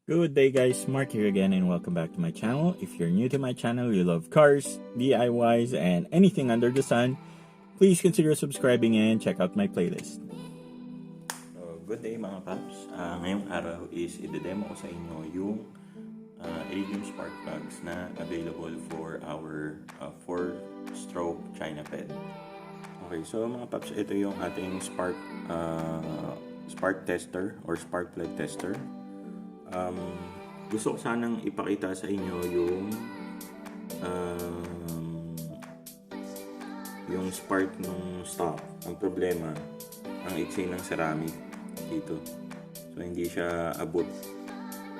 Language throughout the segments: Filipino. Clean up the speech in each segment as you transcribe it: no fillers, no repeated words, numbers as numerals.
Good day guys, Mark here again and welcome back to my channel. If you're new to my channel, you love cars, DIYs, and anything under the sun, please consider subscribing and check out my playlist. Good day mga paps. Ngayong araw is i-demo ko sa inyo yung Iridium spark plugs na available for our 4-stroke Chinaped. Okay, so mga paps, ito yung ating spark tester or spark plug tester. Gusto ko sanang ipakita sa inyo yung spark ng stock. Ang problema, ang iksi ng ceramic dito. So hindi siya abot.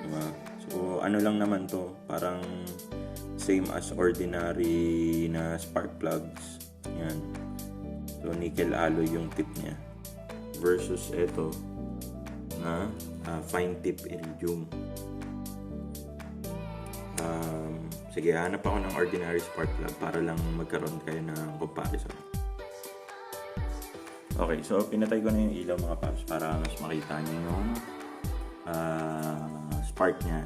Diba? So ano lang naman to, parang same as ordinary na spark plugs. Yan. So nickel alloy yung tip niya. Versus ito na fine tip iridium. Sige, hanap ako ng ordinary spark plug para lang magkaroon kayo ng comparison. Okay, so pinatay ko na yung ilaw mga paps para mas makita nyo yung spark nya.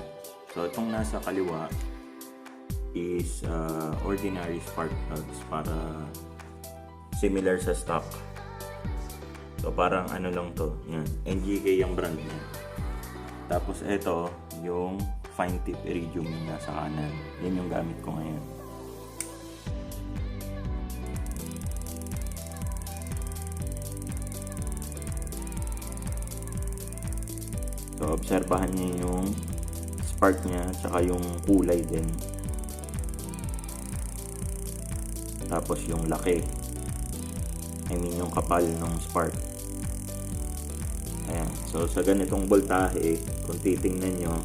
So itong nasa kaliwa is ordinary spark plugs para similar sa stock. So parang ano lang to, yan, NGK yung brand niya. Tapos ito yung fine tip iridium yung nasa kanan. Yan yung gamit ko ngayon. So obserbahan niyo yung spark niya tsaka yung kulay din. Tapos yung laki. I mean yung kapal ng spark. Ayan. So sa ganitong voltahe, kung titingnan nyo,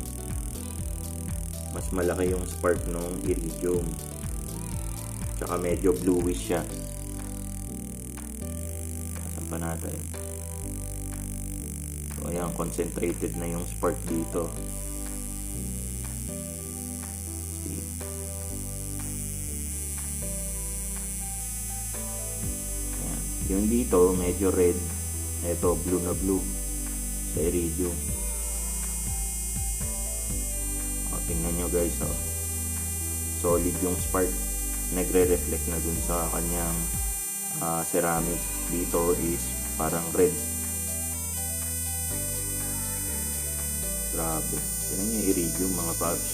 mas malaki yung spark ng iridium. Tsaka medyo bluish siya. Asan pa natin? So ayan, concentrated na yung spark dito. See? Ayan. Yung dito, medyo red. Ito, blue na blue sa iridium. O, tingnan nyo guys, oh. Solid yung spark. Nagre-reflect na dun sa kanyang ceramic. Dito is parang red. Grabe. Tingnan nyo yung iridium mga paps.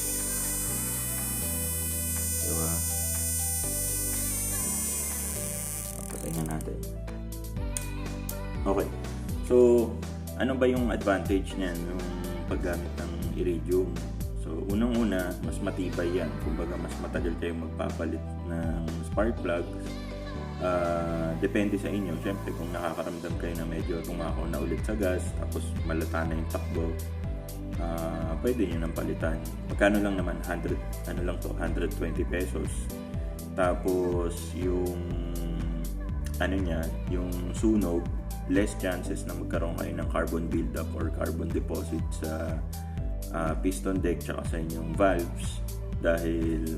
Diba? Patayin natin. Okay. So, ano ba yung advantage niyan nung paggamit ng iridium? So, unang-una, mas matibay yan. Kumbaga, mas matagal kayong magpapalit ng spark plugs. Depende sa inyo. Siyempre, kung nakakaramdam kayo na medyo tumakaw na ulit sa gas, tapos malata na yung takbo, pwede nyo nang palitan. Magkano lang naman? 120 pesos. Tapos, yung yung sunog, less chances na magkaroon kayo ng carbon buildup or carbon deposit sa piston deck tsaka sa inyong valves dahil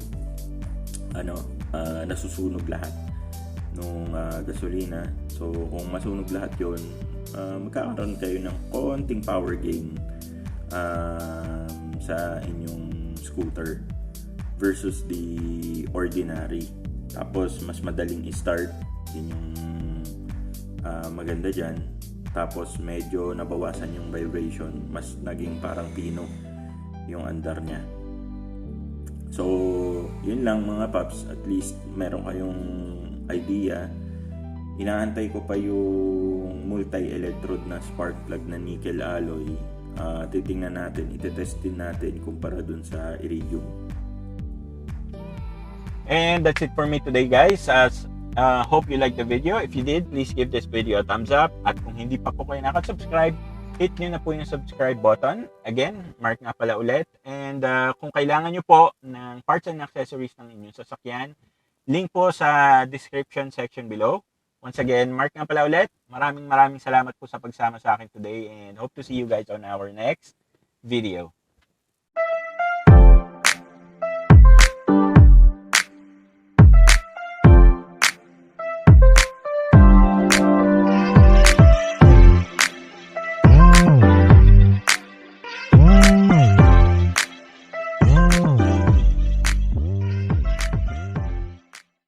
nasusunog lahat nung gasolina. So kung masunog lahat yun, magkakaroon kayo ng konting power gain sa inyong scooter versus the ordinary. Tapos mas madaling i-start, yun yung maganda dyan. Tapos medyo nabawasan yung vibration, mas naging parang pino yung andar nya. So yun lang mga paps, at least meron kayong idea. Inaantay ko pa yung multi-electrode na spark plug na nickel alloy. Titingnan natin, itetest din natin kumpara dun sa iridium. And that's it for me today guys. Hope you liked the video. If you did, please give this video a thumbs up. At kung hindi pa po kayo nakasubscribe, hit nyo na po yung subscribe button. Again, Mark nga pala ulit. And kung kailangan nyo po ng parts and accessories ng inyong sasakyan, link po sa description section below. Once again, Mark nga pala ulit. Maraming salamat po sa pagsama sa akin today and hope to see you guys on our next video.